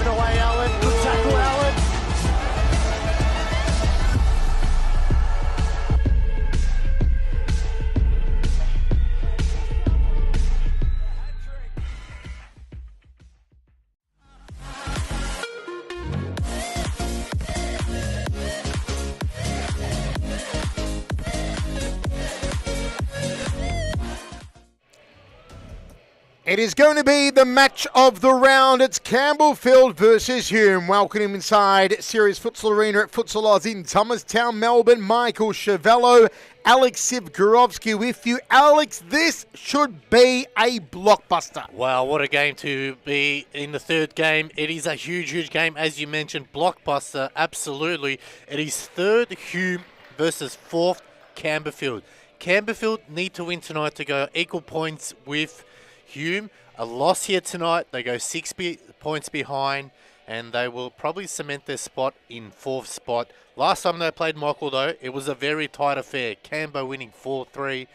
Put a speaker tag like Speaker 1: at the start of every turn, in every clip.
Speaker 1: Taken away, Allen. Good tackle, Allen.
Speaker 2: It is going to be the match of the round. It's Campbellfield versus Hume. Welcome him inside Series Futsal Arena at Futsal Oz in Thomastown, Melbourne. Michael Chevello, Alex Sivgorovsky with you. Alex, this should be a blockbuster.
Speaker 3: Wow, what a game to be in the third game. It is a huge, huge game. As you mentioned, blockbuster, absolutely. It is third Hume versus fourth Campbellfield. Campbellfield need to win tonight to go equal points with Hume. A loss here tonight, they go 6 points behind, and they will probably cement their spot in fourth spot. Last time they played Michael, though, it was a very tight affair. Cambo winning 4-3.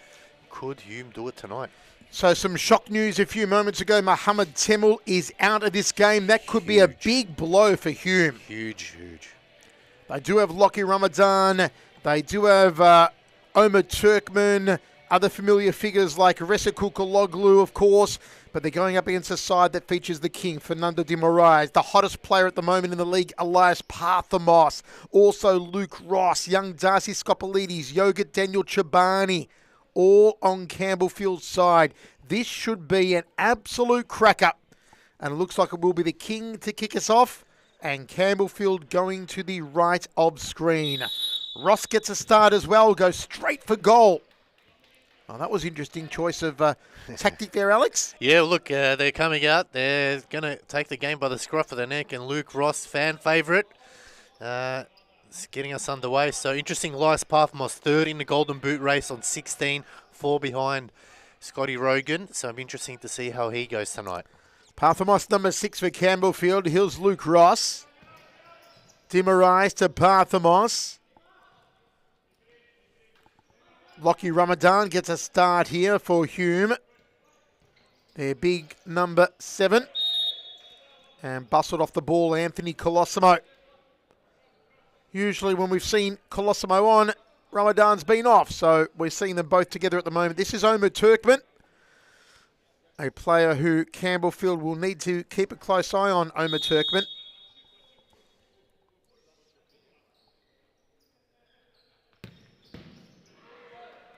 Speaker 3: Could Hume do it tonight?
Speaker 2: So some shock news a few moments ago. Mohammed Temel is out of this game. That could be a big blow for Hume.
Speaker 3: Huge, huge.
Speaker 2: They do have Lockie Ramadan. They do have Omar Turkman. Other familiar figures like Ressa Kukaloglu, of course, but they're going up against a side that features the king, Fernando de Moraes, the hottest player at the moment in the league, Elias Parthimos, also Luke Ross, young Darcy Scopolides, Yoga Daniel Chobani, all on Campbellfield's side. This should be an absolute cracker, and it looks like it will be the king to kick us off, and Campbellfield going to the right of screen. Ross gets a start as well, goes straight for goal. Oh, that was interesting choice of tactic there, Alex.
Speaker 3: Yeah, look, they're coming out. They're going to take the game by the scruff of the neck, and Luke Ross, fan favourite, is getting us underway. So interesting, Elias Parthimos, third in the Golden Boot race on 16, 4 behind Scotty Rogan. So it'll be interesting to see how he goes tonight.
Speaker 2: Parthimos, number 6 for Campbellfield. Here's Luke Ross. De Moraes to Parthimos. Lockie Ramadan gets a start here for Hume. Their big number 7. And bustled off the ball, Anthony Colosimo. Usually when we've seen Colosimo on, Ramadan's been off. So we're seeing them both together at the moment. This is Omar Turkman, a player who Campbellfield will need to keep a close eye on, Omar Turkman.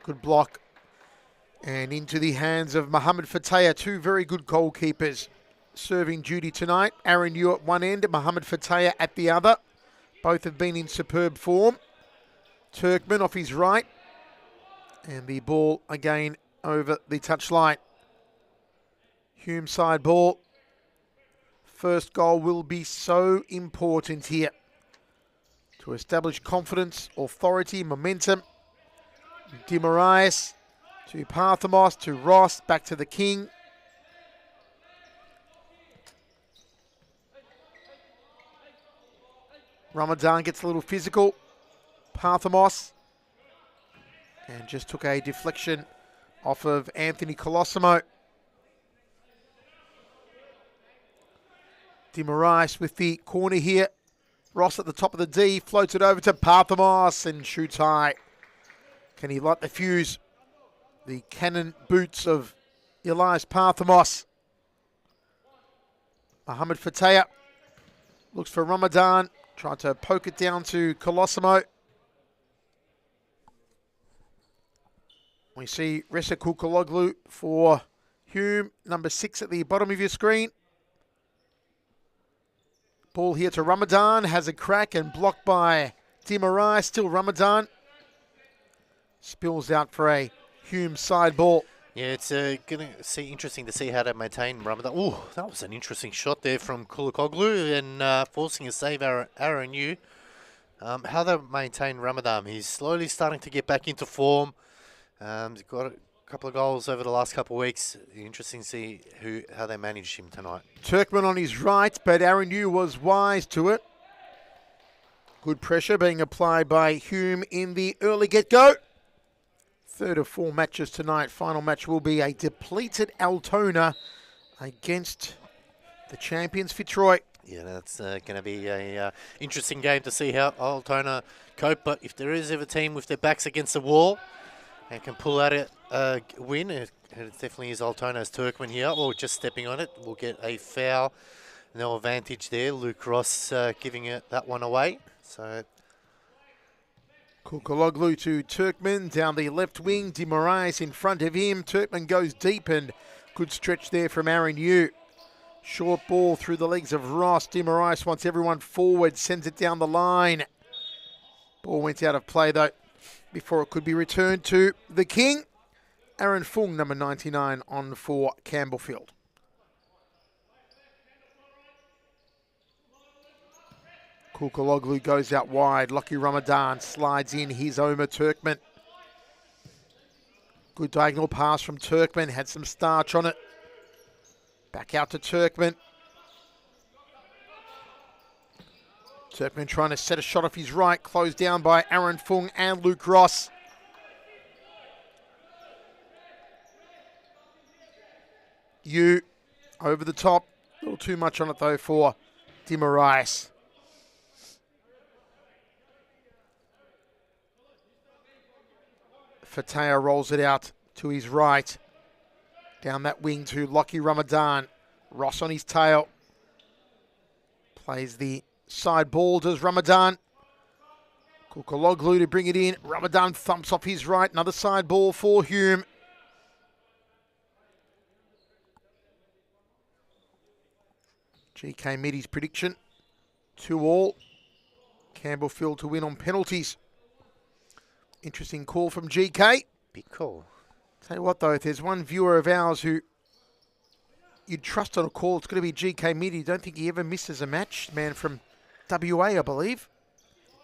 Speaker 2: Good block. And into the hands of Mohamed Fataya, two very good goalkeepers serving duty tonight. Aaron Yu at one end, Mohamed Fataya at the other. Both have been in superb form. Turkman off his right. And the ball again over the touchline. Hume side ball. First goal will be so important here to establish confidence, authority, momentum. De Moraes to Parthimos to Ross, back to the king. Ramadan gets a little physical. Parthimos. And just took a deflection off of Anthony Colosimo. De Moraes with the corner here. Ross at the top of the D, floats it over to Parthimos and shoots high. Can he light the fuse? The cannon boots of Elias Parthimos. Mohamed Fataya looks for Ramadan. Tried to poke it down to Colosimo. We see Ressa Kukaloglu for Hume, number 6 at the bottom of your screen. Ball here to Ramadan, has a crack and blocked by De Moraes. Still Ramadan. Spills out for a Hume side ball.
Speaker 3: Yeah, it's interesting to see how to maintain Ramadan. Oh, that was an interesting shot there from Kulikoglu and forcing a save Aaron Yu. How they maintain Ramadan. He's slowly starting to get back into form. He's got a couple of goals over the last couple of weeks. Interesting to see how they managed him tonight.
Speaker 2: Turkman on his right, but Aaron Yu was wise to it. Good pressure being applied by Hume in the early get-go. 3rd of 4 matches tonight. Final match will be a depleted Altona against the champions Fitzroy.
Speaker 3: Yeah, that's going to be a interesting game to see how Altona cope. But if there is ever a team with their backs against the wall and can pull out a win, it definitely is Altona's Turkmen here, or just stepping on it. We'll get a foul. No advantage there. Luke Ross giving that one away. So
Speaker 2: Kukaloglu to Turkmen down the left wing. De Moraes in front of him. Turkmen goes deep and good stretch there from Aaron Yu. Short ball through the legs of Ross. De Moraes wants everyone forward, sends it down the line. Ball went out of play though before it could be returned to the King. Aaron Fung, number 99, on for Campbellfield. Kukaloglu goes out wide. Lucky Ramadan slides in his Omar Turkmen. Good diagonal pass from Turkmen. Had some starch on it. Back out to Turkmen. Turkmen trying to set a shot off his right. Closed down by Aaron Fung and Luke Ross. Yu over the top. A little too much on it though for De Moraes. Fataya rolls it out to his right. Down that wing to Lucky Ramadan. Ross on his tail. Plays the side ball, does Ramadan. Kukaloglu to bring it in. Ramadan thumps off his right. Another side ball for Hume. GK made his prediction. 2-2. Campbellfield to win on penalties. Interesting call from GK.
Speaker 3: big call.
Speaker 2: Tell you what though, if there's one viewer of ours who you'd trust on a call, it's going to be GK Midi. Don't think he ever misses a match. Man from WA, I believe.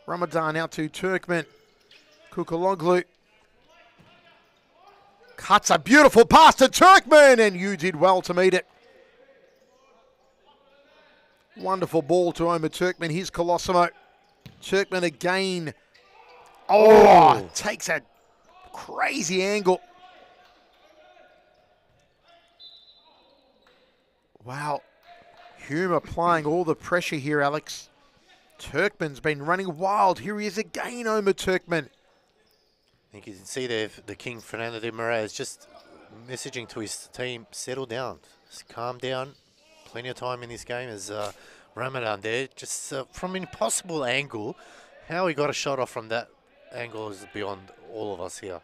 Speaker 2: Ramadan out to Turkmen. Kukaloglu cuts a beautiful pass to Turkmen, and you did well to meet it. Wonderful ball to Omar Turkmen. Here's Colosimo. Turkmen again. Oh, takes a crazy angle. Wow. Hume applying all the pressure here, Alex. Turkmen's been running wild. Here he is again, Omar Turkmen.
Speaker 3: I think you can see there the King, Fernando de Moraes, just messaging to his team, settle down, just calm down. Plenty of time in this game as Ramadan there, just from an impossible angle. How he got a shot off from that angle is beyond all of us here.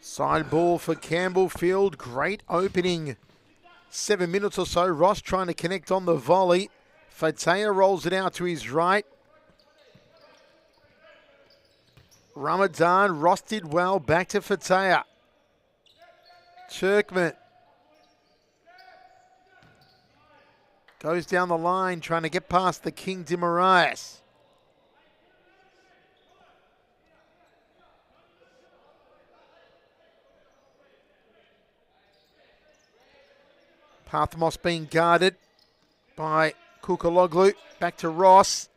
Speaker 2: Side ball for Campbellfield. Great opening. 7 minutes or so. Ross trying to connect on the volley. Fataya rolls it out to his right. Ramadan. Ross did well. Back to Fataya. Turkmen goes down the line trying to get past the King de Moraes. Parthimos being guarded by Kukaloglu. Back to Ross.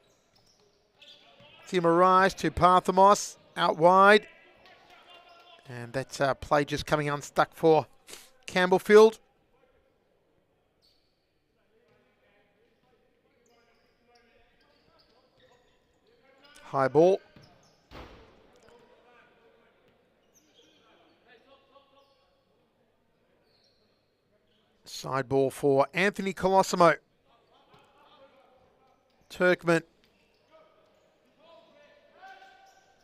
Speaker 2: De Moraes to Parthimos. Out wide. And that play just coming unstuck for Campbellfield. High ball. Side ball for Anthony Colosimo. Turkmen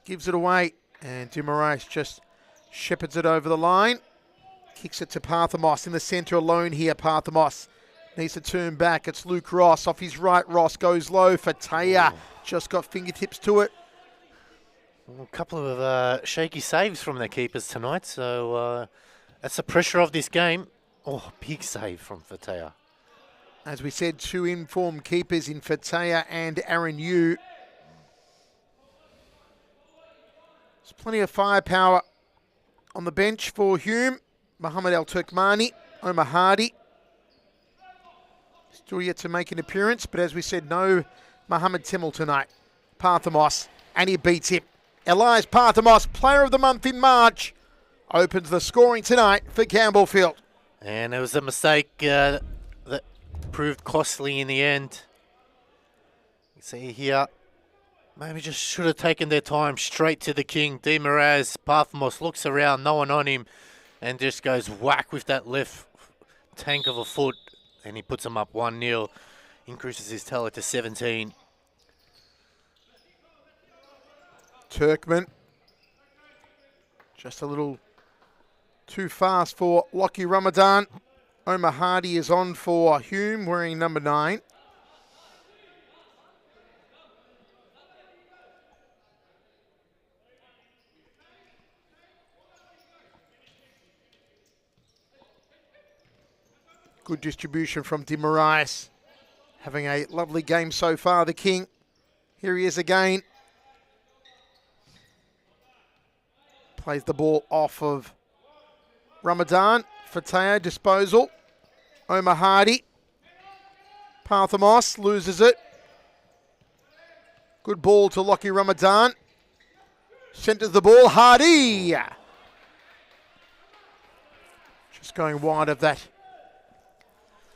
Speaker 2: gives it away, and De Moraes just shepherds it over the line. Kicks it to Parthimos in the centre alone here. Parthimos needs to turn back. It's Luke Ross off his right. Ross goes low. Fataya just got fingertips to it.
Speaker 3: A couple of shaky saves from their keepers tonight, so that's the pressure of this game. Oh, big save from Fataya.
Speaker 2: As we said, two informed keepers in Fataya and Aaron Yu. There's plenty of firepower on the bench for Hume. Mohammed Al Turkmani, Omar Hardy. Still yet to make an appearance, but as we said, no Mohammed Temel tonight. Parthimos, and he beats him. Elias Parthimos, Player of the Month in March, opens the scoring tonight for Campbellfield.
Speaker 3: And it was a mistake that proved costly in the end. You see here, maybe just should have taken their time straight to the king. Di Moraes, Parthimos looks around, no one on him, and just goes whack with that left tank of a foot, and he puts him up 1-0, increases his tally to 17.
Speaker 2: Turkman, just a little too fast for Lockie Ramadan. Omar Hardy is on for Hume, wearing number 9. Good distribution from Di Moraes. Having a lovely game so far, the king. Here he is again. Plays the ball off of Ramadan. Fataya, disposal. Omar Hardy. Parthimos loses it. Good ball to Lockie Ramadan. Centres the ball. Hardy. Just going wide of that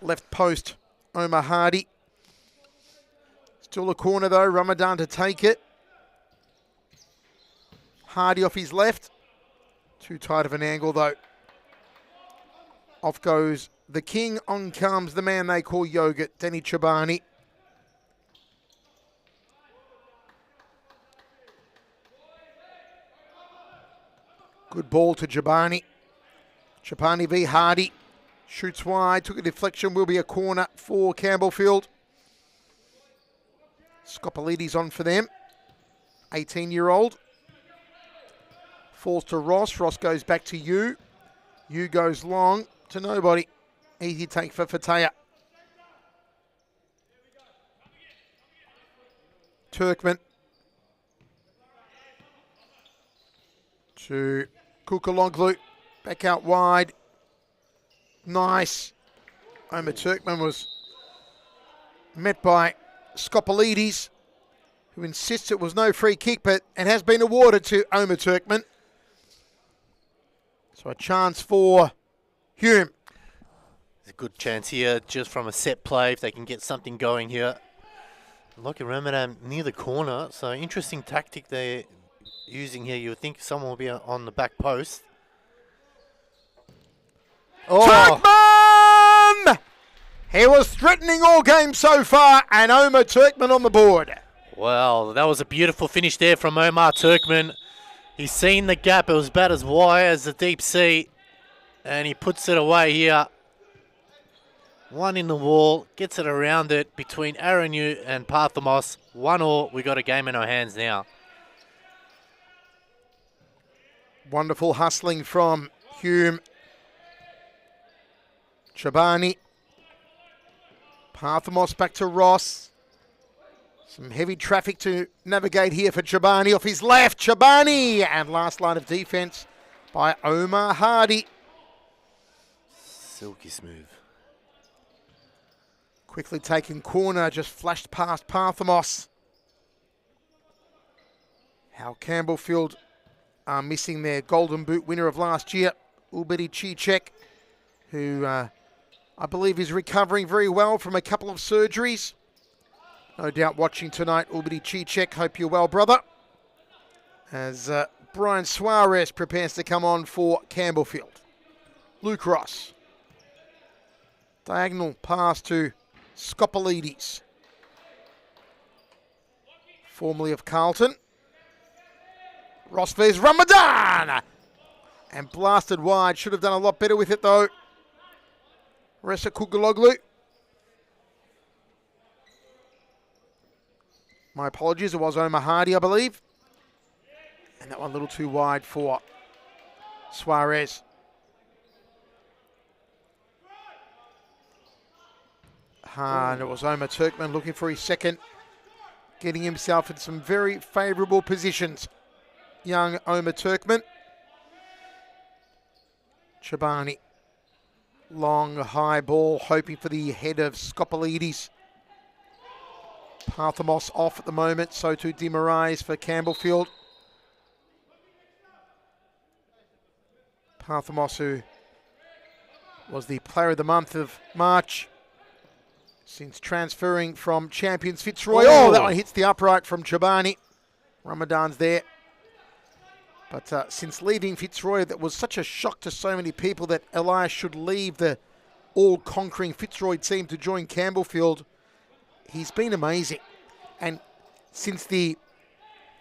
Speaker 2: left post, Omar Hardy. Still a corner though, Ramadan to take it. Hardy off his left. Too tight of an angle though. Off goes the king, on comes the man they call Yogurt, Denny Chobani. Good ball to Chobani. Chobani v Hardy. Shoots wide, took a deflection, will be a corner for Campbellfield. Scopolides on for them. 18-year-old. Falls to Ross. Ross goes back to you. You goes long to nobody. Easy take for Fataya. Turkman. To Kukaloglu. Back out wide. Nice. Omar Turkman was met by Scopolides, who insists it was no free kick, but it has been awarded to Omar Turkman. So a chance for Hume.
Speaker 3: There's a good chance here, just from a set play, if they can get something going here. Lockie Ramadan near the corner, so interesting tactic they're using here. You would think someone will be on the back post.
Speaker 2: Oh. Turkman! He was threatening all game so far, and Omar Turkman on the board.
Speaker 3: Well, that was a beautiful finish there from Omar Turkman. He's seen the gap. It was about as wide as the deep sea, and he puts it away here. One in the wall, gets it around it between Aranu and Parthimos. 1-1, we got a game in our hands now.
Speaker 2: Wonderful hustling from Hume. Chobani. Parthimos back to Ross. Some heavy traffic to navigate here for Chobani. Off his left, Chobani. And last line of defence by Omar Hardy.
Speaker 3: Silky smooth.
Speaker 2: Quickly taken corner, just flashed past Parthimos. How Campbellfield are missing their Golden Boot winner of last year, Ubedi Cicek, who I believe is recovering very well from a couple of surgeries. No doubt watching tonight, Ubedi Cicek. Hope you're well, brother. As Brian Suarez prepares to come on for Campbellfield. Luke Ross. Diagonal pass to Scopolides. Formerly of Carlton. Ross vs Ramadan. And blasted wide. Should have done a lot better with it though. Ressa Kugaloglu. My apologies, it was Omar Hardy, I believe. And that one a little too wide for Suarez. And it was Omar Turkman looking for his second. Getting himself in some very favourable positions. Young Omar Turkman. Chobani. Long, high ball, hoping for the head of Scopolides. Parthimos off at the moment, so too Di Moraes for Campbellfield. Parthimos, who was the player of the month of March. since transferring from Champions Fitzroy. Oh, that one hits the upright from Chobani. Ramadan's there. But since leaving Fitzroy, that was such a shock to so many people that Elias should leave the all-conquering Fitzroy team to join Campbellfield. He's been amazing. And since the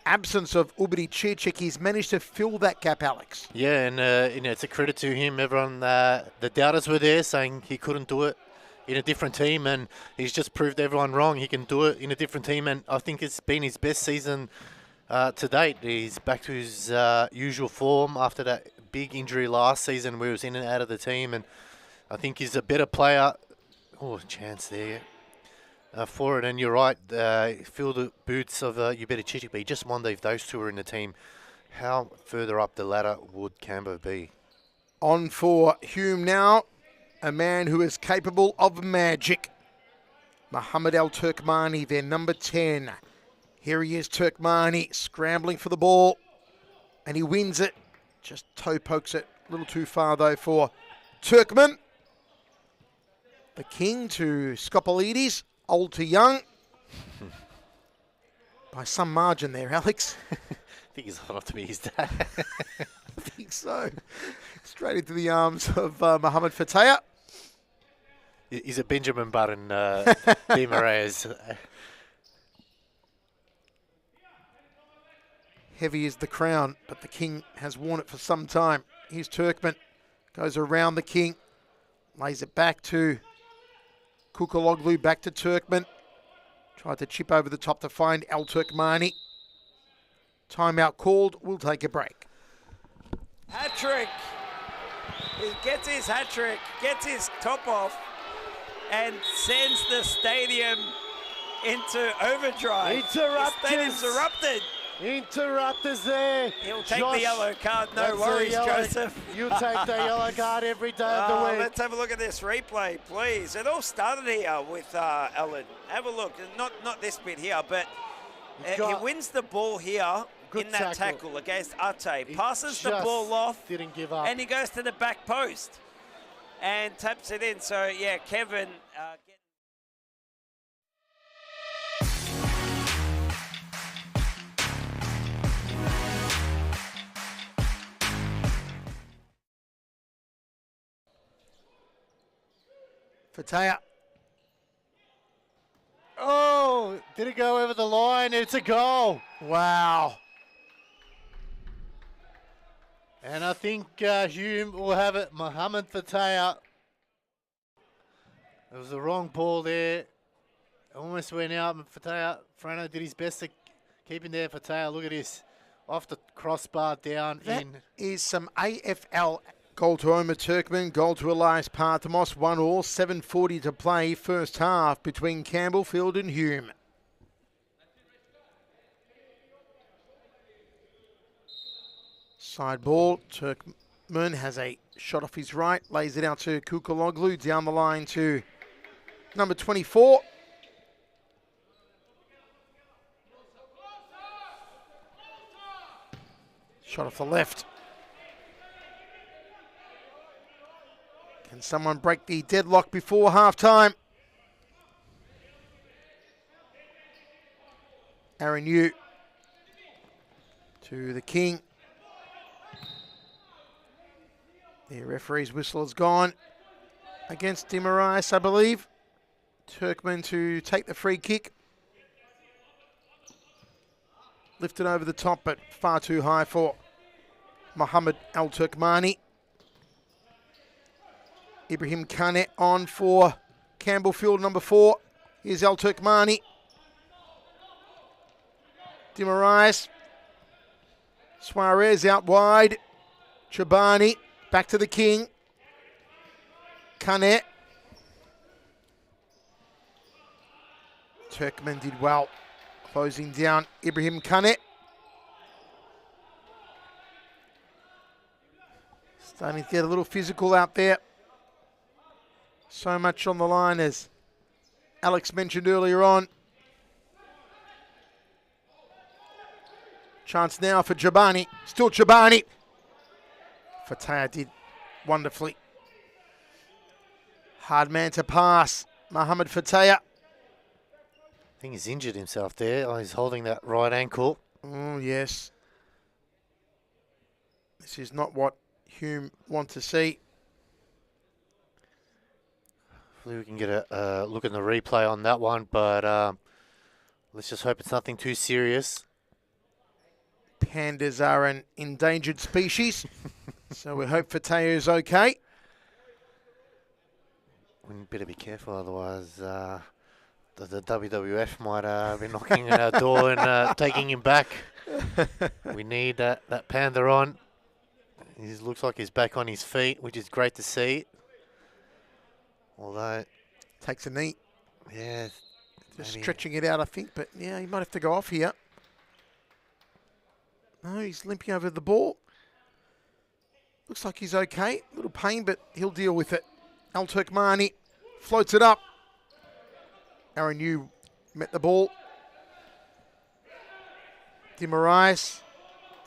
Speaker 2: absence of Ubidi Chichik, he's managed to fill that gap, Alex.
Speaker 3: Yeah, and it's a credit to him. Everyone, the doubters were there saying he couldn't do it in a different team, and he's just proved everyone wrong. He can do it in a different team, and I think it's been his best season to date. He's back to his usual form after that big injury last season where he was in and out of the team, and I think he's a better player. Oh, chance there for it, and you're right. Fill the boots of Ubidi Chichik, but he just wonder if those two were in the team, how further up the ladder would Cambo be?
Speaker 2: On for Hume now, a man who is capable of magic. Mohammed Al Turkmani, their number 10. Here he is, Turkmani, scrambling for the ball, and he wins it. Just toe pokes it a little too far, though, for Turkman. The king to Skopolides, old to young. By some margin there, Alex.
Speaker 3: I think he's old enough to be his dad.
Speaker 2: I think so. Straight into the arms of Mohammed Fataya.
Speaker 3: He's a Benjamin Button, Di Maria's.
Speaker 2: Heavy is the crown, but the king has worn it for some time. Here's Turkman. Goes around the king. Lays it back to Kukaloglu, back to Turkman. Tried to chip over the top to find Al Turkmani. Timeout called. We'll take a break.
Speaker 4: Hat-trick. He gets his hat-trick, gets his top off, and sends the stadium into overdrive.
Speaker 1: Interrupters.
Speaker 4: The stadium's erupted.
Speaker 1: Interrupters there.
Speaker 4: He'll take the yellow card, no worries, Joseph.
Speaker 1: You take the yellow card every day of the week.
Speaker 4: Let's have a look at this replay, please. It all started here with Alan. Have a look. Not this bit here, but he wins the ball here in that tackle against Ate. Passes the ball off.
Speaker 1: Didn't give up.
Speaker 4: And he goes to the back post and taps it in. So, yeah, Kevin...
Speaker 2: Fataya.
Speaker 1: Oh, did it go over the line? It's a goal.
Speaker 2: Wow.
Speaker 3: And I think Hume will have it. Mohammed Fataya. It was the wrong ball there. Almost went out. Fataya, Frano did his best to keep him there. Fataya, look at this. Off the crossbar down
Speaker 2: That
Speaker 3: in.
Speaker 2: is some AFL. Goal to Omar Turkman, goal to Elias Parthimos, 1-1, 7:40 to play, first half between Campbellfield and Hume. Side ball, Turkman has a shot off his right, lays it out to Kukaloglu, down the line to number 24. Shot off the left. Can someone break the deadlock before half-time? Aaron Yu to the king. The referee's whistle is gone against Dimarias, I believe. Turkman to take the free kick. Lifted over the top, but far too high for Mohammed Al Turkmani. Ibrahim Kane on for Campbellfield, number 4. Here's Al Turkmani. Dimarias. Suarez out wide. Chobani back to the king. Kane. Turkman did well. Closing down Ibrahim Kane. Starting to get a little physical out there. So much on the line, as Alex mentioned earlier on. Chance now for Chobani. Still Chobani. Fataya did wonderfully. Hard man to pass. Mohamed Fataya.
Speaker 3: I think he's injured himself there. Oh, he's holding that right ankle.
Speaker 2: Oh, yes. This is not what Hume want to see.
Speaker 3: Hopefully we can get a look at the replay on that one, but let's just hope it's nothing too serious.
Speaker 2: Pandas are an endangered species, so we hope Fataya is okay.
Speaker 3: We better be careful, otherwise the WWF might be knocking on our door and taking him back. We need that panda on. He looks like he's back on his feet, which is great to see. Although...
Speaker 2: Takes a knee.
Speaker 3: Yeah.
Speaker 2: Just stretching it out, I think. But, yeah, he might have to go off here. No, he's limping over the ball. Looks like he's okay. A little pain, but he'll deal with it. Al Turkmani floats it up. Aaron Yu met the ball. Demarais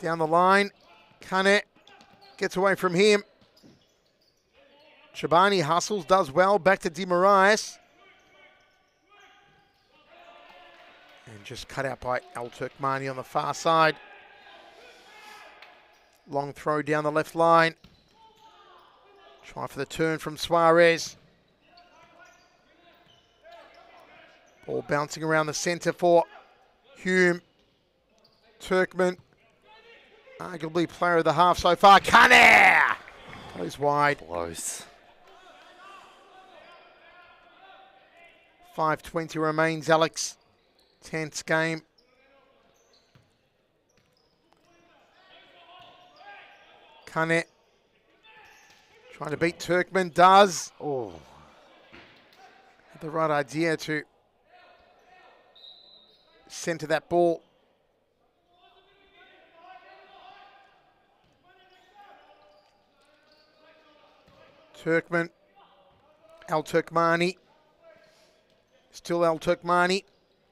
Speaker 2: down the line. Kane gets away from him. Shabani hustles, does well. Back to Demarais. And just cut out by Al Turkmani on the far side. Long throw down the left line. Try for the turn from Suarez. Ball bouncing around the centre for Hume. Turkman, arguably player of the half so far. Kane! Goes wide.
Speaker 3: Close.
Speaker 2: 5:20 remains, Alex. Tense game. Kane trying to beat Turkman, does.
Speaker 3: Oh.
Speaker 2: Had the right idea to centre that ball. Turkman, Al Turkmani. Still Al Turkmani.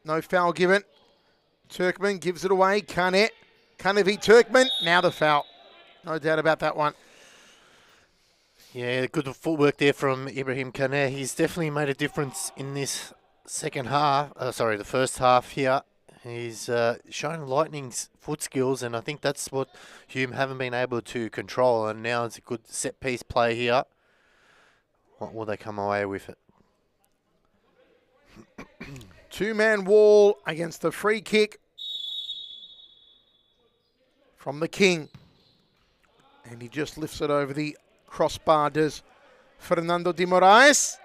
Speaker 2: No foul given. Turkman gives it away. Kane v Turkman. Now the foul. No doubt about that one.
Speaker 3: Yeah, good footwork there from Ibrahim Kane. He's definitely made a difference in this second half. The first half here. He's shown lightning foot skills, and I think that's what Hume haven't been able to control. And now it's a good set-piece play here. What will they come away with it?
Speaker 2: Two-man wall against the free kick from the King. And he just lifts it over the crossbar, does Fernando de Moraes.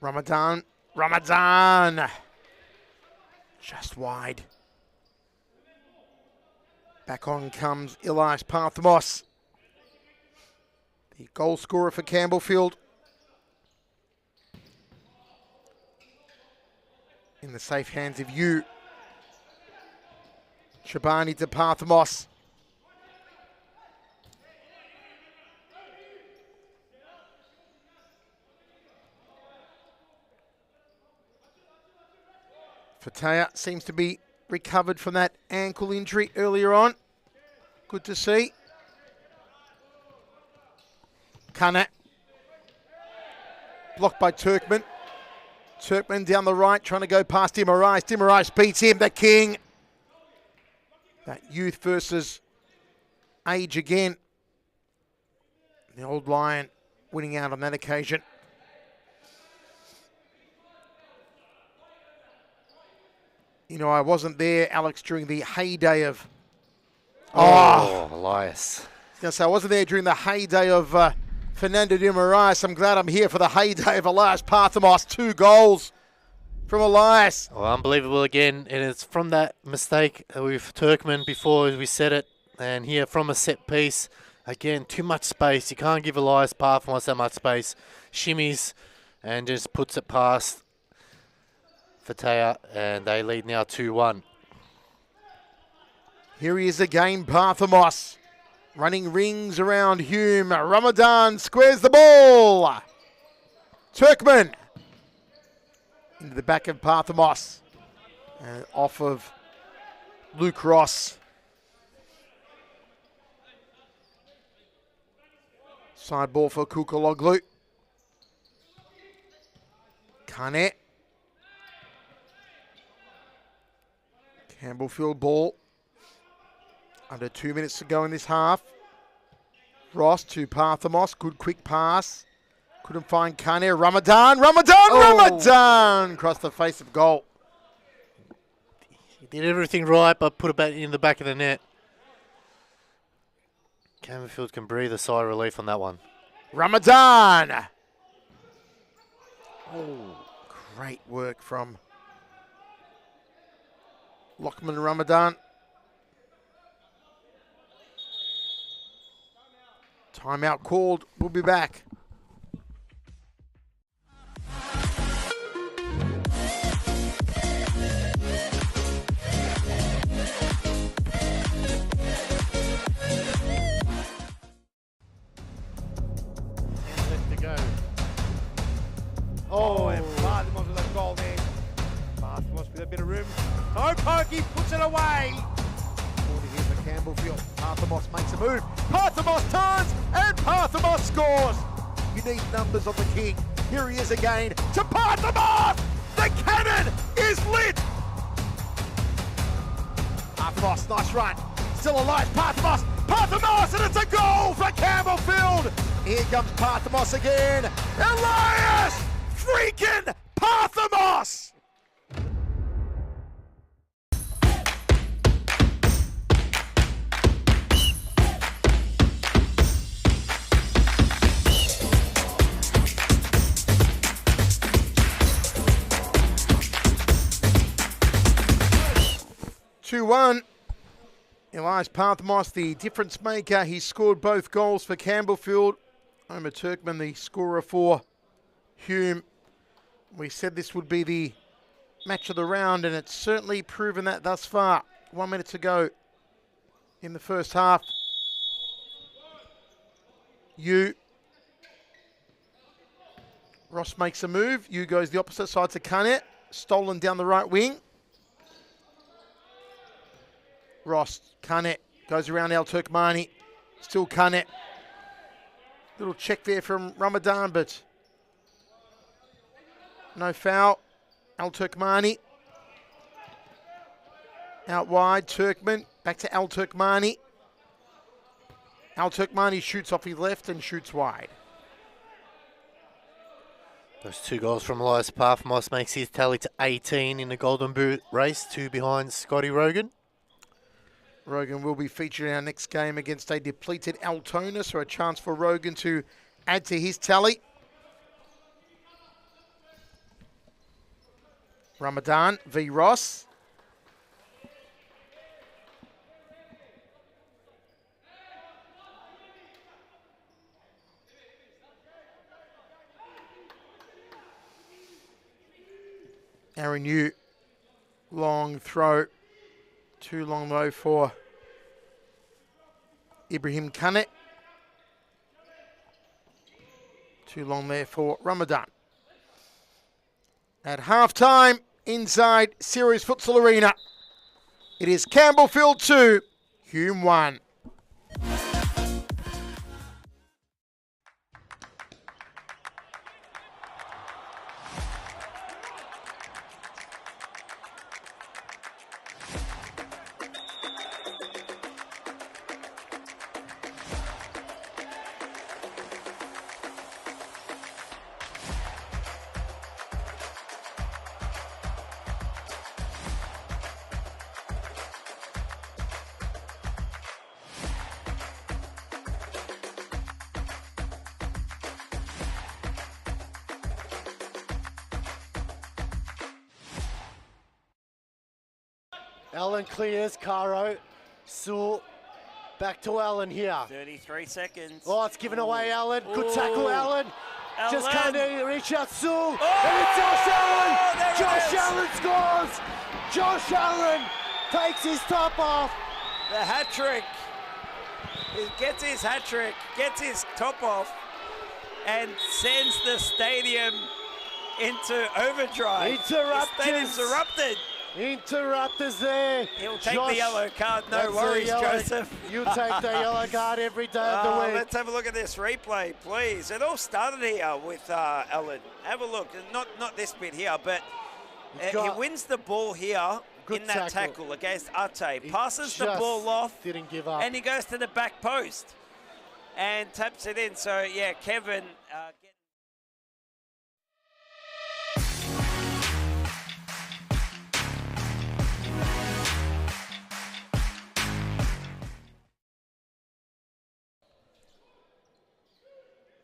Speaker 2: Ramadan. Just wide. Back on comes Elias Parthimos, the goal scorer for Campbellfield. In the safe hands of you. Shabani to Parthimos. Fataya seems to be recovered from that ankle injury earlier on. Good to see. Kane. Blocked by Turkman. Turkman down the right, trying to go past Demarais. Demarais beats him, the King. That youth versus age again. The old Lion winning out on that occasion. You know, I wasn't there, Alex, during the heyday of...
Speaker 3: Elias.
Speaker 2: Yes, I wasn't there during the heyday of Fernando de Moraes. I'm glad I'm here for the heyday of Elias Parthimos. 2 goals from Elias.
Speaker 3: Oh, unbelievable again, and it's from that mistake with Turkman before we said it, and here from a set piece. Again, too much space. You can't give Elias Parthimos that much space. Shimmies and just puts it past Fataya, and they lead now 2-1.
Speaker 2: Here he is again, Parthimos. Running rings around Hume. Ramadan squares the ball. Turkman. Into the back of Parthimos. And off of Luke Ross. Side ball for Kukaloglu. Kane. Campbellfield ball. Under 2 minutes to go in this half. Ross to Parthimos. Good quick pass. Couldn't find Kane. Ramadan. Ramadan! Across the face of goal.
Speaker 3: He did everything right, but put it back in the back of the net. Campbellfield can breathe a sigh of relief on that one.
Speaker 2: Ramadan! Oh, great work from Lockman Ramadan. Timeout called. We'll be back.
Speaker 5: Oh, and Parthimos with a goal there. Parthimos with a bit of room. Oh, Pokey puts it away. Corner here for Campbellfield. Parthimos makes a move. Parthimos turns and Parthimos scores. You need numbers on the king. Here he is again to Parthimos. The cannon is lit. Parthimos, nice run. Still alive, Parthimos. Parthimos, and it's a goal for Campbellfield. Here comes Parthimos again. Elias! Freaking Parthimos!
Speaker 2: Two-one. Elias Parthimos, the difference maker. He scored both goals for Campbellfield. Omar Turkman, the scorer for Hume. We said this would be the match of the round, and it's certainly proven that thus far. 1 minute to go in the first half. Ross makes a move. Goes the opposite side to Kane. Stolen down the right wing. Ross, Kane goes around El Turkmani. Still Kane. Little check there from Ramadan, but no foul. Al Turkmani. Out wide, Turkman. Back to Al Turkmani. Al Turkmani shoots off his left and shoots wide.
Speaker 3: Those 2 goals from Elias Parthimos makes his tally to 18 in the Golden Boot race, 2 behind Scotty Rogan.
Speaker 2: Rogan will be featured in our next game against a depleted Altona, so a chance for Rogan to add to his tally. Ramadan v. Ross. Aaron Yu, long throw. Too long though for Ibrahim Kane. Too long there for Ramadan. At halftime, inside Series Futsal Arena, it is Campbellfield 2, Hume 1.
Speaker 1: Allen clears, Caro. Sewell, back to Allen here.
Speaker 4: 33 seconds.
Speaker 1: Oh, it's given away, Allen. Good tackle, Allen. Just
Speaker 4: Allen.
Speaker 1: can't reach out, Sewell.
Speaker 4: Oh!
Speaker 1: And it's Josh Allen.
Speaker 4: There it
Speaker 1: Josh
Speaker 4: is.
Speaker 1: Allen scores. Josh Allen takes his top off.
Speaker 4: The hat trick. He gets his hat trick, gets his top off, and sends the stadium into overdrive.
Speaker 1: Interrupted.
Speaker 4: The stadium's erupted.
Speaker 1: Interrupters there.
Speaker 4: He'll take
Speaker 1: Josh,
Speaker 4: the yellow card. No
Speaker 1: that's a
Speaker 4: worries,
Speaker 1: yellow-
Speaker 4: Joseph.
Speaker 1: You take the yellow card every day of the week.
Speaker 4: Let's have a look at this replay, please. It all started here with Ellen. Have a look. Not this bit here, but he wins the ball here in that tackle against Ate. Passes the ball off.
Speaker 1: Didn't give up.
Speaker 4: And he goes to the back post and taps it in. So, yeah, Kevin...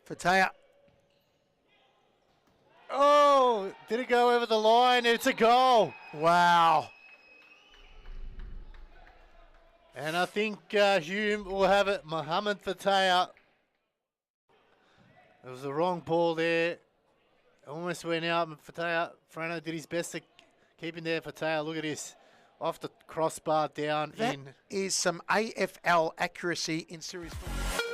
Speaker 2: Fataya.
Speaker 1: Oh, did it go over the line? It's a goal.
Speaker 2: Wow.
Speaker 1: And I think Hume will have it. Mohammed Fataya. It was the wrong ball there. Almost went out. Fataya, Frano did his best to keep him there. Fataya, look at this. Off the crossbar down
Speaker 2: That
Speaker 1: in.
Speaker 2: is some AFL accuracy in series football.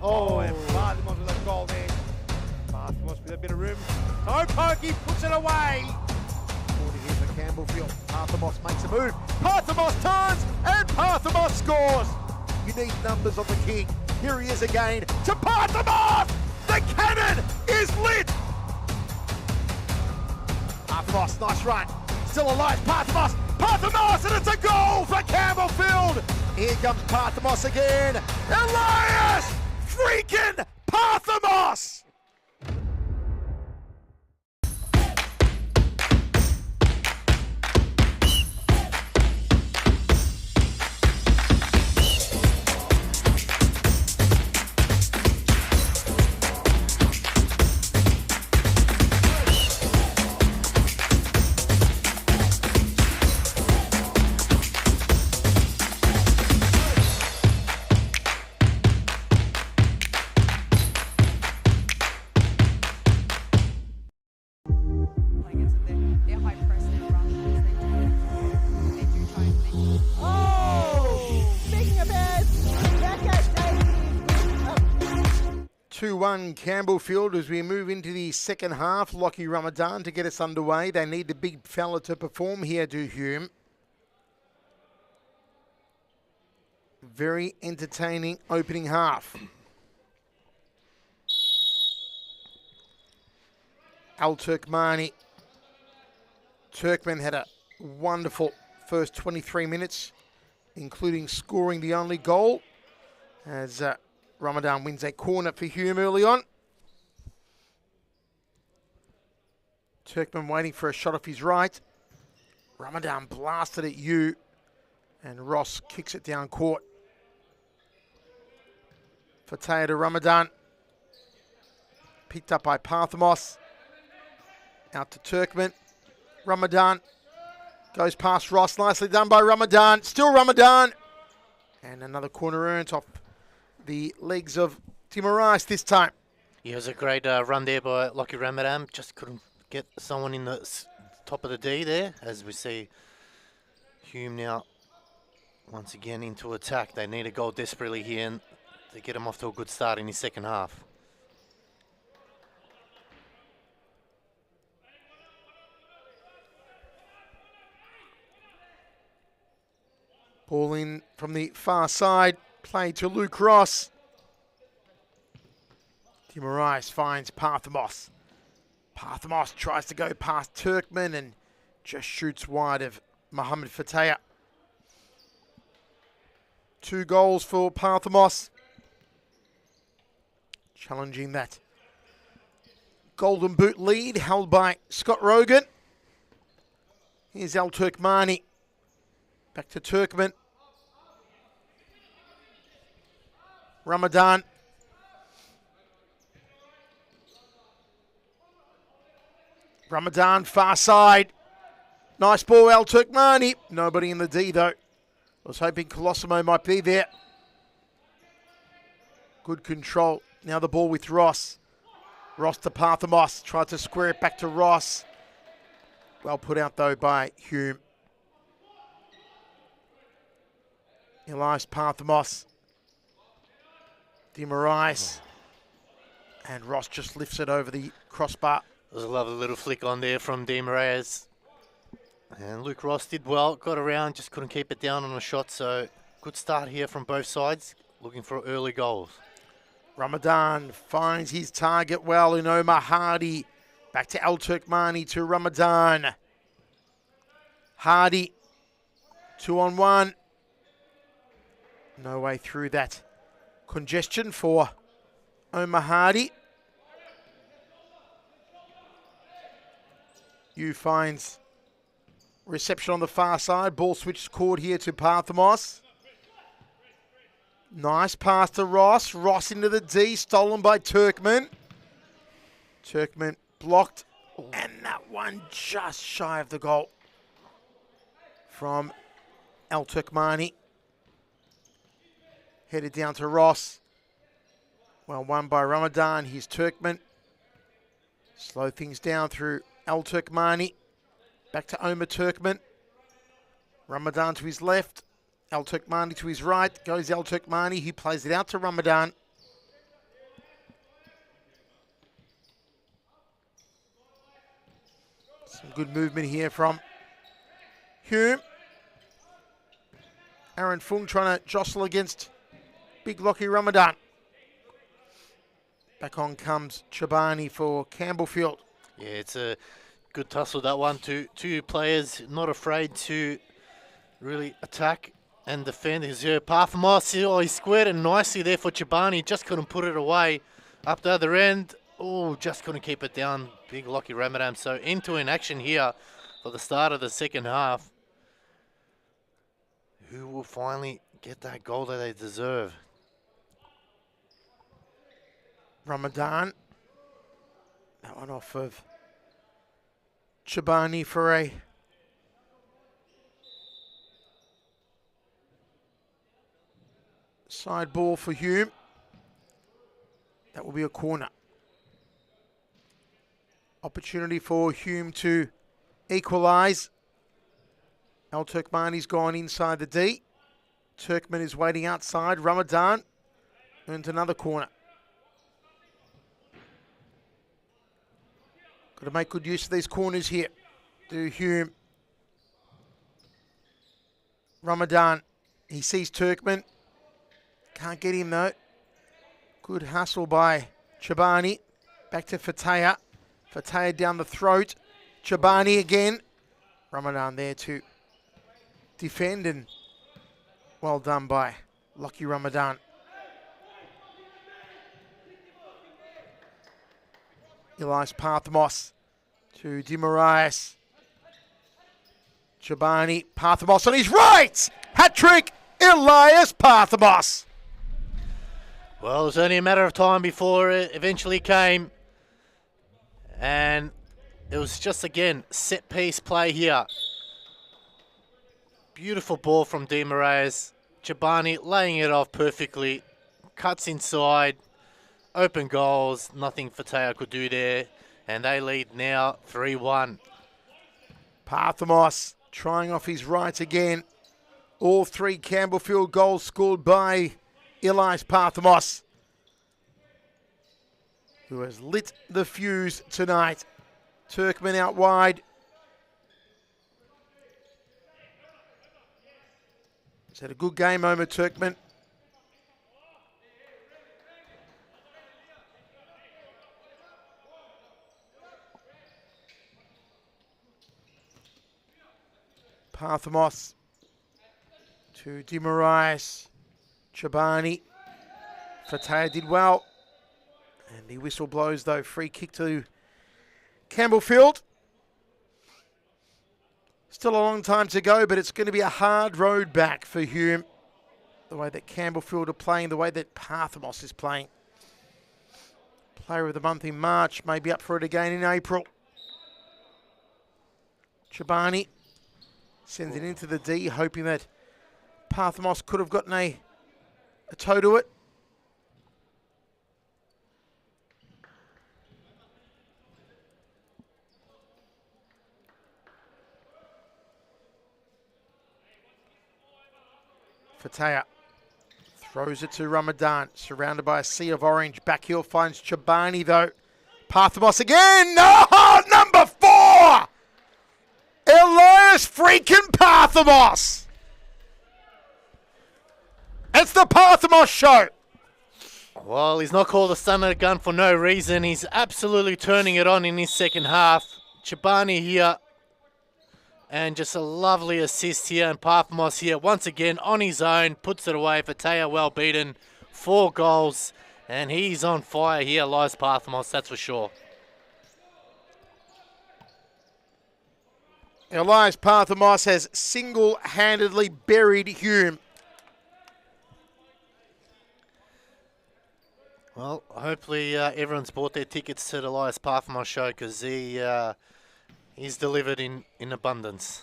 Speaker 5: Oh, and Parthimos with a goal there. Parthimos with a bit of room. Oh, Pokey puts it away. 40 here for Campbellfield. Parthimos makes a move. Parthimos turns and Parthimos scores. You need numbers on the king. Here he is again to Parthimos. The cannon is lit. Parthimos, nice run. Still alive, Parthimos. Parthimos, and it's a goal for Campbellfield. Here comes Parthimos again. Elias freaking Parthimos. Campbellfield as we move into the second half. Lockie Ramadan to get us underway. They need the big fella to perform here, do Hume. Very entertaining opening half. Al Turkmani. Turkmen had a wonderful first 23 minutes, including scoring the only goal as Ramadan wins a corner for Hume early on. Turkmen waiting for a shot off his right. Ramadan blasted at you, and Ross kicks it down court. Fataya to Ramadan. Picked up by Parthimos. Out to Turkmen. Ramadan goes past Ross. Nicely done by Ramadan. Still Ramadan. And another corner earned off the legs of Timorais this time.
Speaker 3: Yeah, it was a great run there by Lockie Ramadan. Just couldn't get someone in the top of the D there, as we see Hume now once again into attack. They need a goal desperately here and to get him off to a good start in his second half.
Speaker 2: Ball in from the far side, play to Luke Ross. De Moraes finds Parthimos. Parthimos tries to go past Turkmen and just shoots wide of Mohamed Fataya. 2 goals for Parthimos. Challenging that Golden Boot lead held by Scott Rogan. Here's Al Turkmani. Back to Turkmen. Ramadan. Ramadan far side. Nice ball, Al Turkmani. Nobody in the D though. I was hoping Colosimo might be there. Good control. Now the ball with Ross. Ross to Parthimos. Tried to square it back to Ross. Well put out though by Hume. Elias Parthimos. De Moraes. And Ross just lifts it over the crossbar.
Speaker 3: It was a lovely little flick on there from De Moraes. And Luke Ross did well, got around, just couldn't keep it down on a shot. So good start here from both sides, looking for early goals.
Speaker 2: Ramadan finds his target well in Omar Hardy. Back to Al Turkmani to Ramadan. Hardy, 2-on-1. No way through that congestion for Omar Hardy. Yu finds reception on the far side. Ball switches court here to Parthimos. Nice pass to Ross. Ross into the D, stolen by Turkmen. Turkmen blocked, and that one just shy of the goal from Al Turkmani. Headed down to Ross. Well won by Ramadan. Here's Turkmen. Slow things down through Al Turkmani. Back to Omar Turkmen. Ramadan to his left. Al Turkmani to his right. Goes Al Turkmani. He plays it out to Ramadan. Some good movement here from Hume. Aaron Fung trying to jostle against Big Lockie Ramadan. Back on comes Chobani for Campbellfield.
Speaker 3: Yeah, it's a good tussle, that one. Two players not afraid to really attack and defend. Here's Parthimos. Oh, he squared it nicely there for Chobani. Just couldn't put it away. Up the other end. Oh, just couldn't keep it down. Big Lockie Ramadan. So into an action here for the start of the second half. Who will finally get that goal that they deserve?
Speaker 2: Ramadan. That one off of Chobani for a side ball for Hume. That will be a corner. Opportunity for Hume to equalise. Al Turkmani's gone inside the D. Turkmen is waiting outside. Ramadan earns another corner. Got to make good use of these corners here. Do Hume. Ramadan. He sees Turkmen. Can't get him though. Good hustle by Chobani. Back to Fataya. Fataya down the throat. Chobani again. Ramadan there to defend, and well done by Lockie Ramadan. Elias Parthimos to De Moraes. Chobani, Parthimos on his right! Hat-trick, Elias Parthimos!
Speaker 3: Well, it was only a matter of time before it eventually came. And it was just, again, set-piece play here. Beautiful ball from De Moraes. Chobani laying it off perfectly. Cuts inside. Open goals. Nothing Fataya could do there. And they lead now 3-1.
Speaker 2: Parthimos trying off his right again. All three Campbellfield goals scored by Elias Parthimos, who has lit the fuse tonight. Turkmen out wide. He's had a good game, Omar Turkmen. Parthimos to Demarais. Chobani. Fataya did well. And the whistle blows, though. Free kick to Campbellfield. Still a long time to go, but it's going to be a hard road back for Hume. The way that Campbellfield are playing, the way that Parthimos is playing. Player of the month in March, maybe up for it again in April. Chobani sends it into the D, hoping that Parthimos could have gotten a toe to it. Fataya throws it to Ramadan, surrounded by a sea of orange. Back heel finds Chobani, though. Parthimos again. No, number 4! Elias freaking Parthimos. It's the Parthimos show.
Speaker 3: Well, he's not called the son of a gun for no reason. He's absolutely turning it on in his second half. Chobani here. And just a lovely assist here. And Parthimos here once again on his own. Puts it away. Fataya well beaten. 4 goals. And he's on fire here, Elias Parthimos, that's for sure.
Speaker 2: Elias Parthimos has single-handedly buried Hume.
Speaker 3: Well, hopefully everyone's bought their tickets to the Elias Parthimos show because he's delivered in abundance.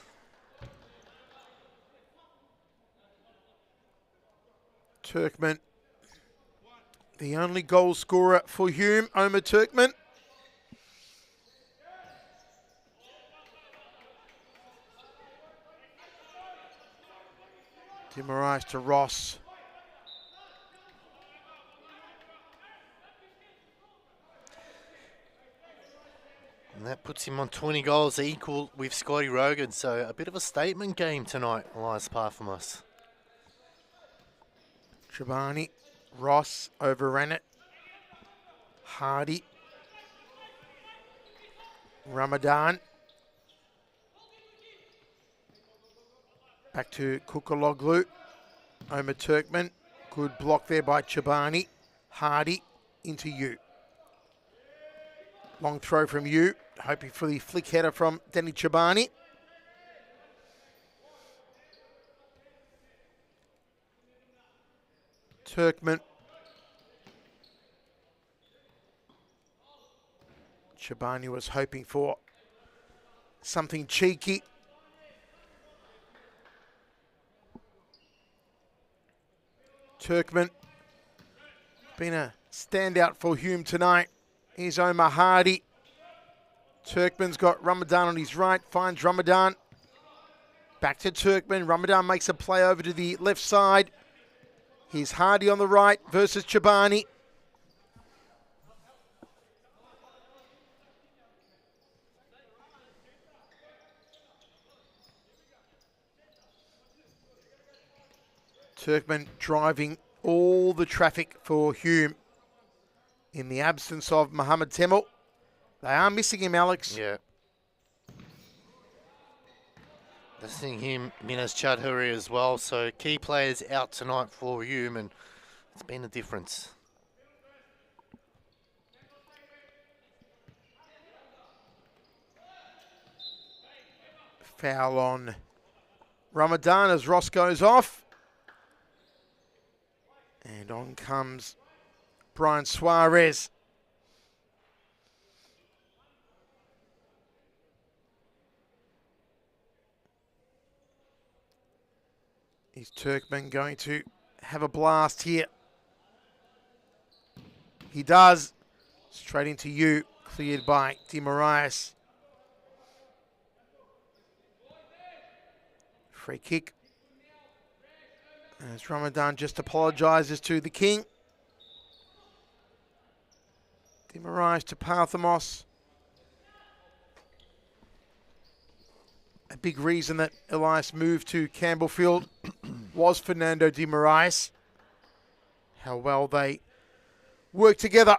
Speaker 2: Turkmen, the only goal scorer for Hume, Omar Turkmen. Demarais to Ross.
Speaker 3: And that puts him on 20 goals, equal with Scotty Rogan. So a bit of a statement game tonight, Elias Parthimos.
Speaker 2: Chobani, Ross overran it. Hardy. Ramadan. Back to Kukaloglu. Omar Turkmen. Good block there by Chobani. Hardy into you. Long throw from you. Hoping for the flick header from Danny Chobani. Turkmen. Chobani was hoping for something cheeky. Turkmen. Been a standout for Hume tonight. Here's Omar Hardy. Turkmen's got Ramadan on his right. Finds Ramadan. Back to Turkmen. Ramadan makes a play over to the left side. Here's Hardy on the right versus Chobani. Turkmen driving all the traffic for Hume. In the absence of Mohamed Temel. They are missing him, Alex.
Speaker 3: Yeah. They're seeing him, Minas Chadhuri as well. So key players out tonight for Hume, and it's been a difference.
Speaker 2: Foul on Ramadan as Ross goes off. And on comes Brian Suarez. Is Turkmen going to have a blast here? He does. Straight into you. Cleared by Demarais. Free kick. As Ramadan just apologises to the king. De Moraes to Parthimos. A big reason that Elias moved to Campbellfield was Fernando de Moraes. How well they work together.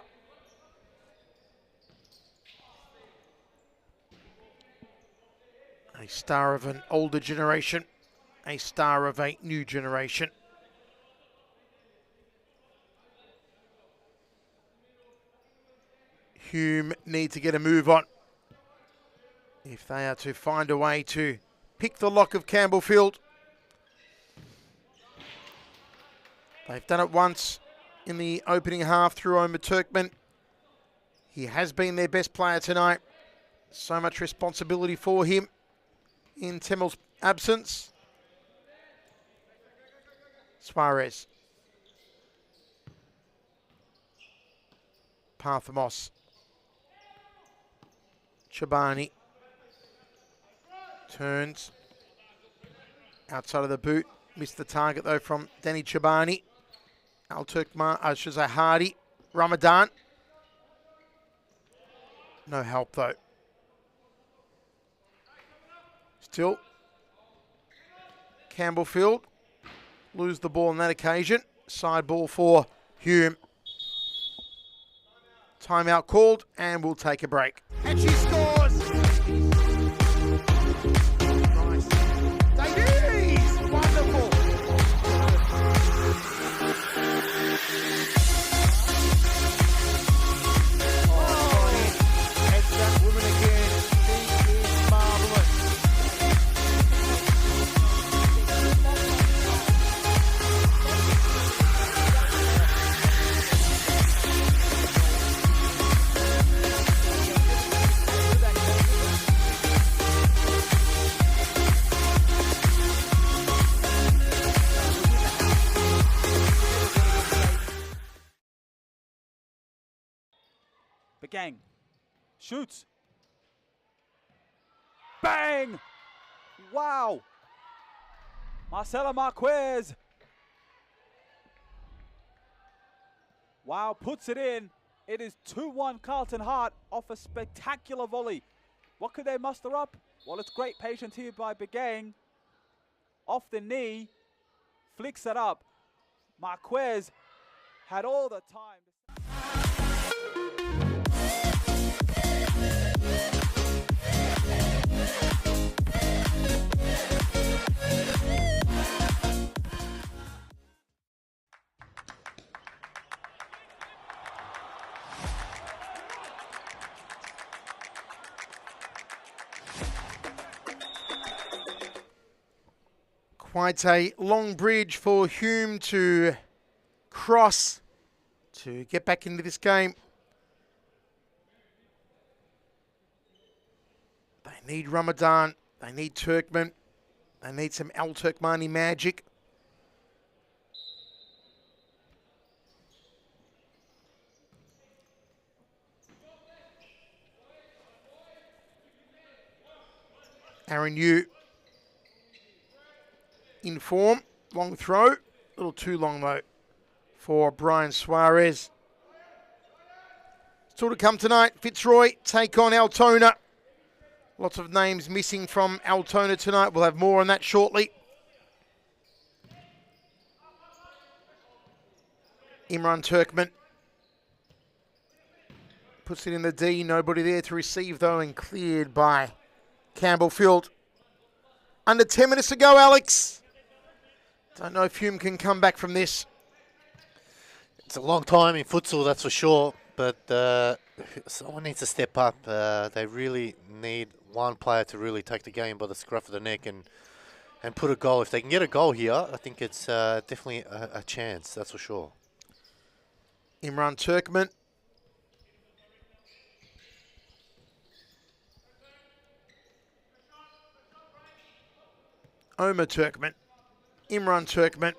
Speaker 2: A star of an older generation, a star of a new generation. Hume need to get a move on if they are to find a way to pick the lock of Campbellfield. They've done it once in the opening half through Omar Turkman. He has been their best player tonight. So much responsibility for him in Temel's absence. Suarez. Parthimos. Chobani. Turns. Outside of the boot. Missed the target though from Danny Chobani. Shazai Hardy. Ramadan. No help though. Still. Campbellfield. Lose the ball on that occasion. Side ball for Hume. Timeout called, and we'll take a break.
Speaker 5: And she scores! Nice. Davies! Wonderful! Heads that woman again. She is marvellous.
Speaker 6: Gang shoots. Bang! Wow! Marcelo Marquez. Wow, puts it in. It is 2-1 Carlton Heart off a spectacular volley. What could they muster up? Well, it's great patience here by Begang. Off the knee, flicks it up. Marquez had all the time.
Speaker 2: Quite a long bridge for Hume to cross to get back into this game. They need Ramadan. They need Turkman. They need some Al Turkmani magic. Aaron Yu in form. Long throw. A little too long though for Brian Suarez. Still to come tonight. Fitzroy take on Altona. Lots of names missing from Altona tonight. We'll have more on that shortly. Imran Turkman puts it in the D. Nobody there to receive though, and cleared by Campbellfield. Under 10 minutes to go, Alex. Don't know if Hume can come back from this.
Speaker 3: It's a long time in futsal, that's for sure. But someone needs to step up. They really need one player to really take the game by the scruff of the neck and put a goal. If they can get a goal here, I think it's definitely a chance, that's for sure.
Speaker 2: Imran Turkman. Omar Turkman. Imran Turkman.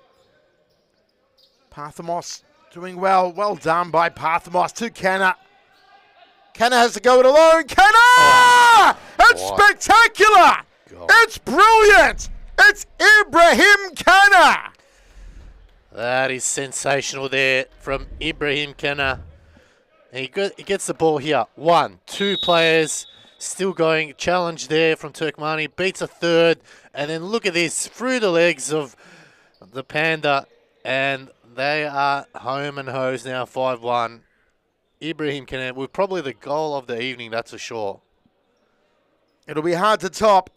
Speaker 2: Parthimos doing well. Well done by Parthimos to Kanna. Kanna has to go it alone. Kanna! Oh, it's spectacular! God. It's brilliant! It's Ibrahim Kanna!
Speaker 3: That is sensational there from Ibrahim Kenna. He gets the ball here. 1, 2 players still going. Challenge there from Turkmani. Beats a third. And then look at this. Through the legs of the Panda. And they are home and hose now, 5-1. Ibrahim Kenna with probably the goal of the evening, that's for sure.
Speaker 2: It'll be hard to top.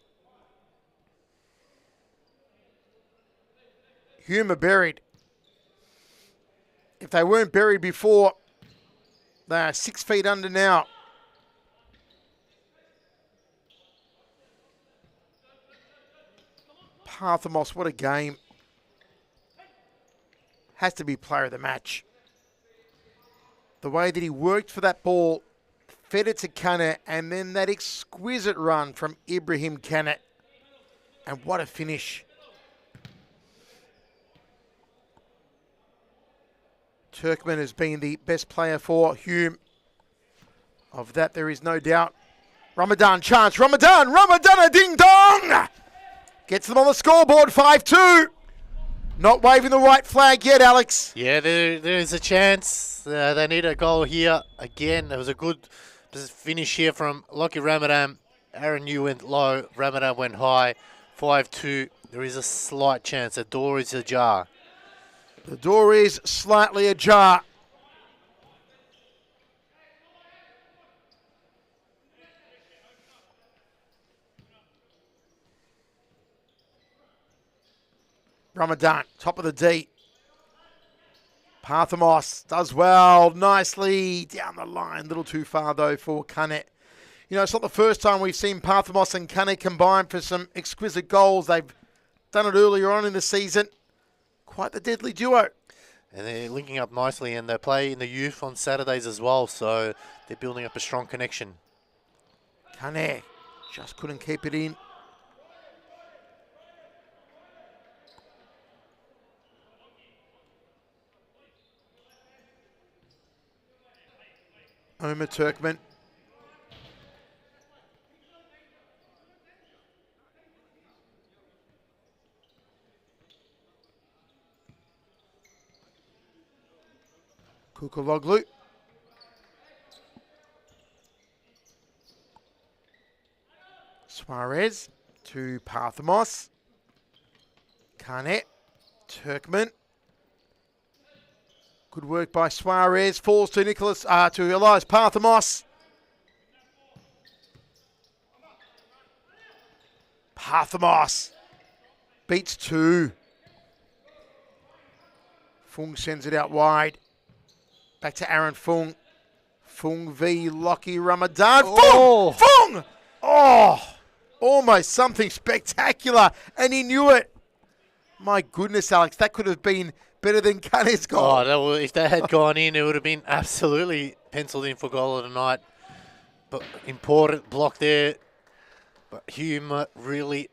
Speaker 2: Hume are buried. If they weren't buried before, they are 6 feet under now. Parthimos, what a game. Has to be player of the match. The way that he worked for that ball, fed it to Kana, and then that exquisite run from Ibrahim Kana. And what a finish. Turkmen has been the best player for Hume. Of that, there is no doubt. Ramadan chance. Ramadan a ding dong! Gets them on the scoreboard, 5-2. Not waving the white flag yet, Alex.
Speaker 3: Yeah, there is a chance. They need a goal here. Again, there was a good finish here from Lockie Ramadan. Aaron Yu went low. Ramadan went high. 5-2. There is a slight chance. The door is ajar.
Speaker 2: The door is slightly ajar. Ramadan, top of the D. Parthimos does well, nicely down the line. A little too far, though, for Kane. You know, it's not the first time we've seen Parthimos and Kane combine for some exquisite goals. They've done it earlier on in the season. Quite the deadly duo.
Speaker 3: And they're linking up nicely, and they play in the youth on Saturdays as well, so they're building up a strong connection.
Speaker 2: Kane just couldn't keep it in. Omar Turkmen. Kukuloglu. Suarez to Parthimos. Kane. Turkmen. Good work by Suarez. Falls to to Elias Parthimos. Parthimos beats 2. Fung sends it out wide. Back to Aaron Fung. Fung v. Lockie Ramadan.
Speaker 3: Oh.
Speaker 2: Fung! Oh! Almost something spectacular. And he knew it. My goodness, Alex. That could have been better than Kane's goal.
Speaker 3: Oh, if that had gone in, it would have been absolutely penciled in for goal of the night. But important block there. But Hume really,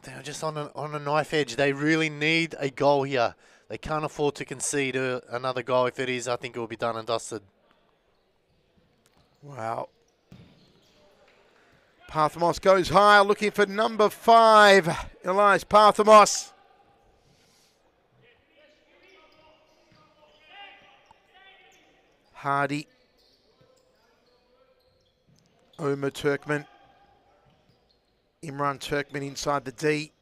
Speaker 3: they're just on a knife edge. They really need a goal here. They can't afford to concede another goal. If it is, I think it will be done and dusted.
Speaker 2: Wow. Parthimos goes high, looking for number 5. Elias Parthimos. Hardy. Omar Turkmen. Imran Turkmen inside the D.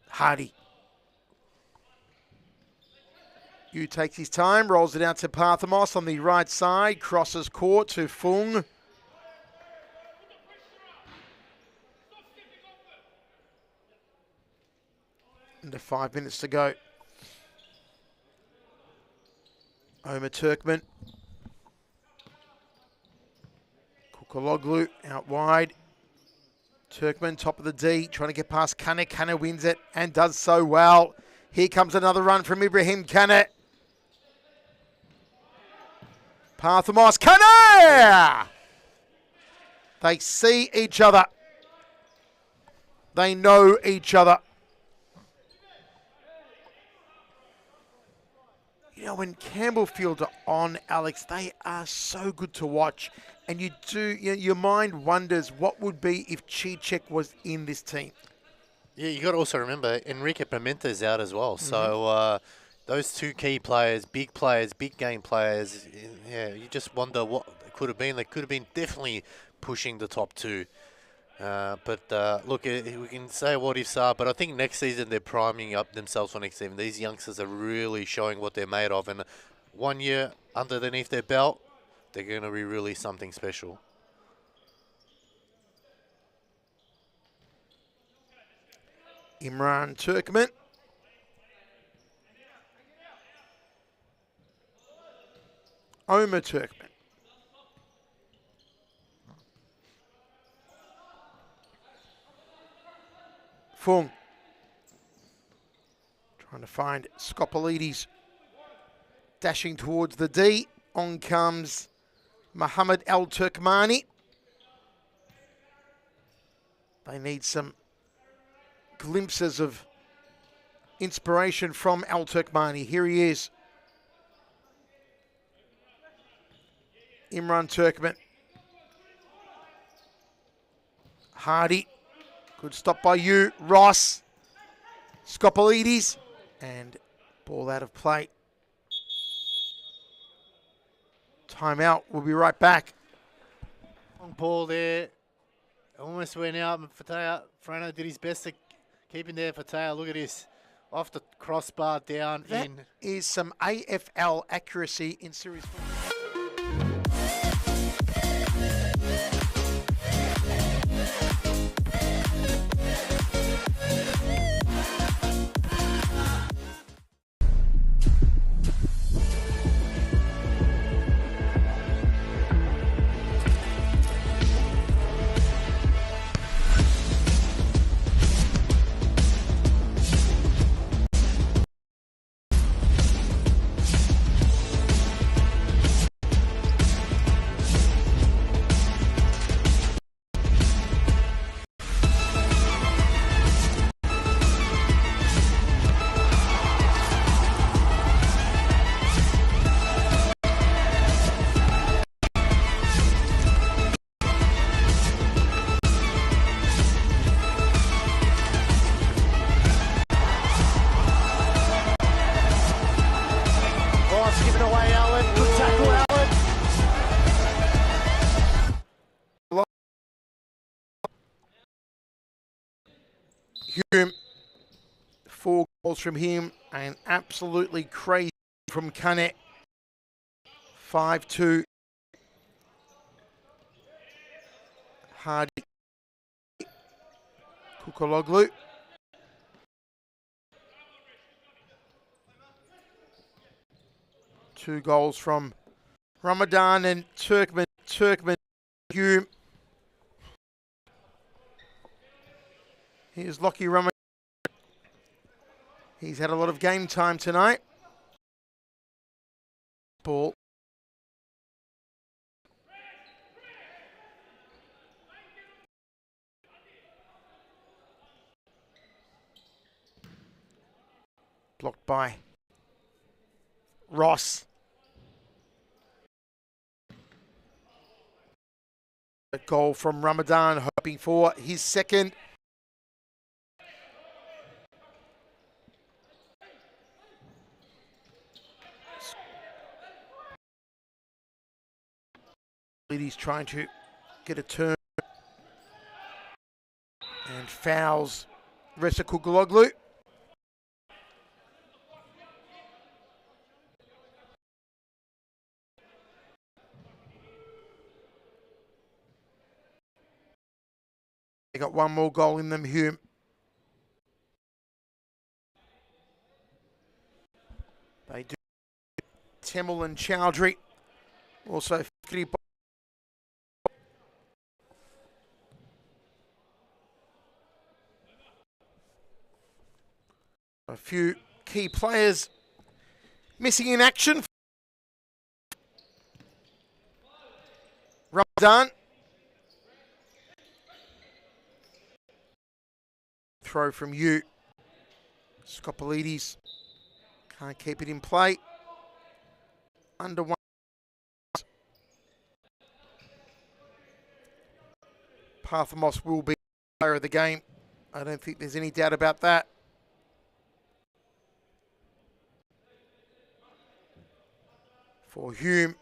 Speaker 2: Hardy. Yu takes his time, rolls it out to Parthimos on the right side, crosses court to Fung. Under 5 minutes to go. Omar Turkmen. Kukuloglu out wide. Turkmen, top of the D, trying to get past Kane. Kane wins it and does so well. Here comes another run from Ibrahim Kane. Parthimos, Kane! They see each other. They know each other. You know, when Campbellfield are on, Alex, they are so good to watch. And your mind wonders what would be if Cicek was in this team.
Speaker 3: Yeah, you got to also remember Enrique Pimente's out as well. So those two key players, big game players, yeah, you just wonder what it could have been. They could have been definitely pushing the top two. Look, we can say what ifs are, but I think next season they're priming up themselves for next season. These youngsters are really showing what they're made of, and 1 year underneath their belt, they're going to be really something special.
Speaker 2: Imran Turkmen. Omar Turkmen. Fung. Trying to find Skopolides. Dashing towards the D. On comes Mohammed Al Turkmani. They need some glimpses of inspiration from Al Turkmani. Here he is. Imran Turkmen. Hardy. Good stop by you. Ross. Skopolides. And ball out of play. Timeout. We'll be right back.
Speaker 1: Long ball there. Almost went out. Fataya Frano did his best to keep him there. Fataya, look at this. Off the crossbar down
Speaker 2: That
Speaker 1: in.
Speaker 2: is some AFL accuracy in series. Hume, 4 goals from him, and absolutely crazy from Kane. 5-2. Hardy. Kukologlu. Two goals from Ramadan and Turkmen. Hume. Here's Lockie Ramadan. He's had a lot of game time tonight. Ball. Blocked by Ross. A goal from Ramadan, hoping for his second. He's trying to get a turn and fouls Reza Kukuloglu. They got one more goal in them, Hume. They do. Temel and Chowdhury. Also, a few key players missing in action. Ramadan. Throw from you. Skopolides. Can't keep it in play. Under one. Parthimos will be player of the game I don't think there's any doubt about that. For Hume,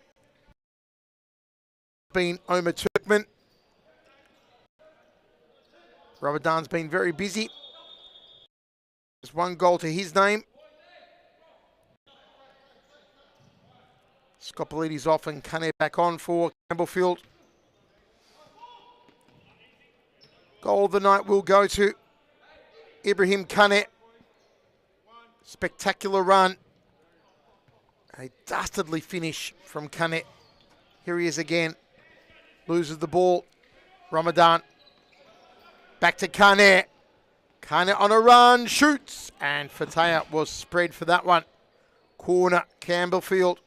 Speaker 2: been Omar Turkman. Ramadan's been very busy. There's 1 goal to his name. Scopolides off and Kane back on for Campbellfield. Goal of the night will go to Ibrahim Kane. Spectacular run. A dastardly finish from Kane. Here he is again. Loses the ball. Ramadan. Back to Kane. Kane on a run. Shoots. And Fataya was spread for that one. Corner, Campbellfield.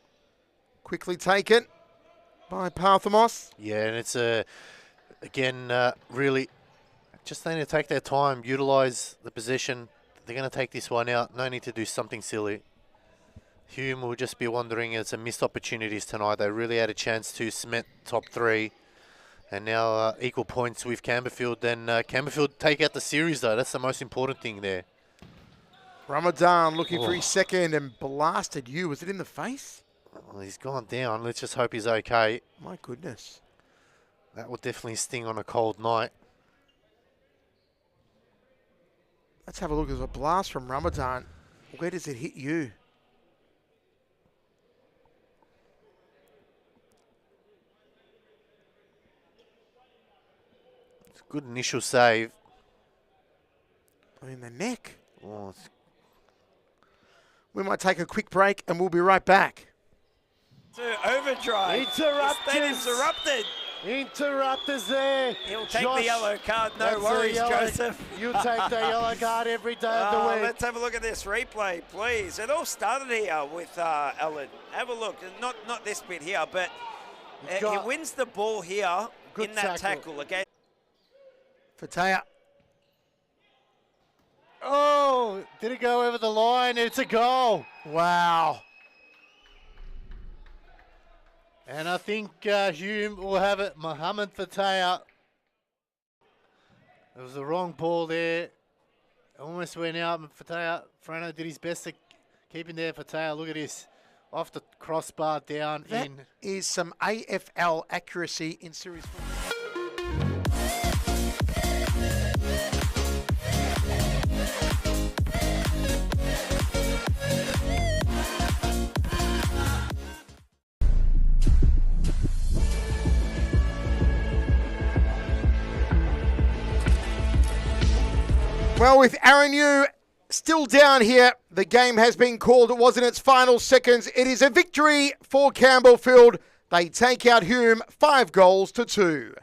Speaker 2: Quickly taken by Parthimos.
Speaker 3: Yeah, and it's again really just they need to take their time, utilise the possession. They're going to take this one out. No need to do something silly. Hume will just be wondering, it's a missed opportunities tonight. They really had a chance to cement top 3. And now equal points with Campbellfield. Then Campbellfield take out the series, though. That's the most important thing there.
Speaker 2: Ramadan looking for his second and blasted you. Was it in the face?
Speaker 3: Well, he's gone down. Let's just hope he's okay.
Speaker 2: My goodness.
Speaker 3: That will definitely sting on a cold night.
Speaker 2: Let's have a look. There's a blast from Ramadan. Where does it hit you?
Speaker 3: It's a good initial save.
Speaker 2: In the neck.
Speaker 3: Oh,
Speaker 2: we might take a quick break and we'll be right back.
Speaker 4: To overdrive. Interrupted.
Speaker 1: Interrupters there.
Speaker 4: He'll take the yellow card. No worries, Joseph.
Speaker 1: You take the yellow card every day of the week.
Speaker 4: Let's have a look at this replay, please. It all started here with Ellen. Have a look. Not this bit here, but he wins the ball here in that tackle again.
Speaker 2: Fataya.
Speaker 1: Oh, did it go over the line? It's a goal.
Speaker 2: Wow.
Speaker 1: And I think Hume will have it. Mohammed Fataya. It was the wrong ball there. Almost went out. Fataya, Frano did his best to keep him there. Fataya, look at this. Off the crossbar down
Speaker 2: That
Speaker 1: in.
Speaker 2: is some AFL accuracy in series 4. Well, with Aaron Yu still down here, the game has been called. It was in its final seconds. It is a victory for Campbellfield. They take out Hume 5 goals to 2.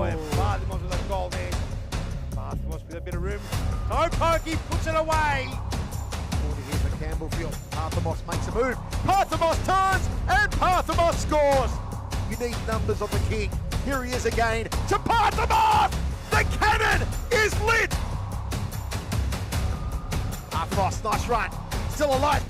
Speaker 5: And Parthimos with a goal there. Parthimos with a bit of room. Toparki puts it away. 40 here for Campbellfield. Parthimos makes a move. Parthimos turns and Parthimos scores. You need numbers on the king. Here he is again to Parthimos. The cannon is lit. Frost, nice run. Still alive.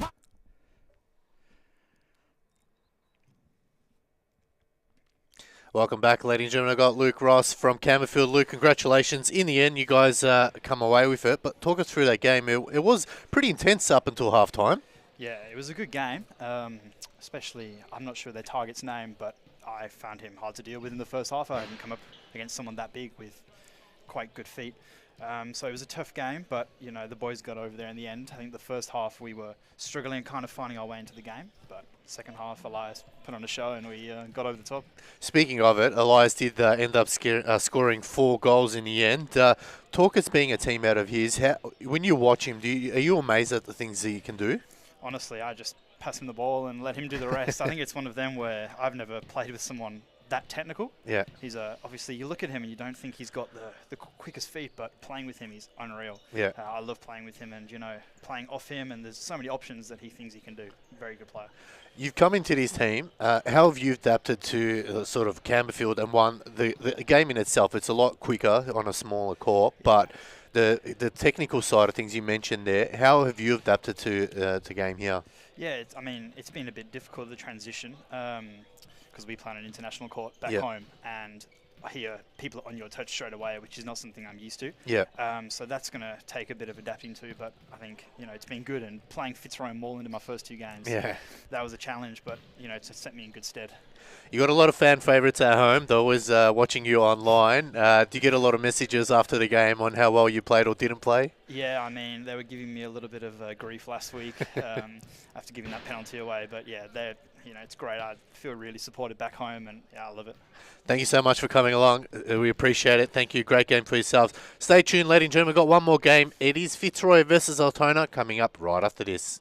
Speaker 3: Welcome back, ladies and gentlemen. I've got Luke Ross from Campbellfield. Luke, congratulations. In the end, you guys come away with it, but talk us through that game. It was pretty intense up until half-time.
Speaker 7: Yeah, it was a good game, especially, I'm not sure their target's name, but I found him hard to deal with in the first half. I hadn't come up against someone that big with quite good feet. So it was a tough game, but you know the boys got over there in the end. I think the first half we were struggling, kind of finding our way into the game, but second half Elias put on a show and we got over the top.
Speaker 3: Speaking of it, Elias did end up scoring 4 goals in the end. Talk as being a team out of his. When you watch him, are you amazed at the things that he can do?
Speaker 7: Honestly, I just pass him the ball and let him do the rest. I think it's one of them where I've never played with someone that technical.
Speaker 3: Yeah.
Speaker 7: He's obviously you look at him and you don't think he's got the quickest feet, but playing with him he's unreal.
Speaker 3: Yeah.
Speaker 7: I love playing with him and, you know, playing off him, and there's so many options that he thinks he can do. Very good player.
Speaker 3: You've come into this team. How have you adapted to sort of Campbellfield and won the game in itself? It's a lot quicker on a smaller court, but the technical side of things you mentioned there, how have you adapted to the game here?
Speaker 7: Yeah, I mean, it's been a bit difficult, the transition, because we play on an international court back home, and I hear people on your touch straight away, which is not something I'm used to.
Speaker 3: Yeah.
Speaker 7: So that's going to take a bit of adapting to, but I think, you know, it's been good. And playing Fitzroy and Moreland in my first 2 games, that was a challenge, but, you know, it's set me in good stead.
Speaker 3: You got a lot of fan favourites at home. They're always watching you online. Do you get a lot of messages after the game on how well you played or didn't play? Yeah,
Speaker 7: I mean, they were giving me a little bit of grief last week after giving that penalty away. But yeah, you know, it's great. I feel really supported back home, and yeah, I love it.
Speaker 3: Thank you so much for coming along. We appreciate it. Thank you. Great game for yourselves. Stay tuned, ladies and gentlemen. We've got one more game. It is Fitzroy versus Altona coming up right after this.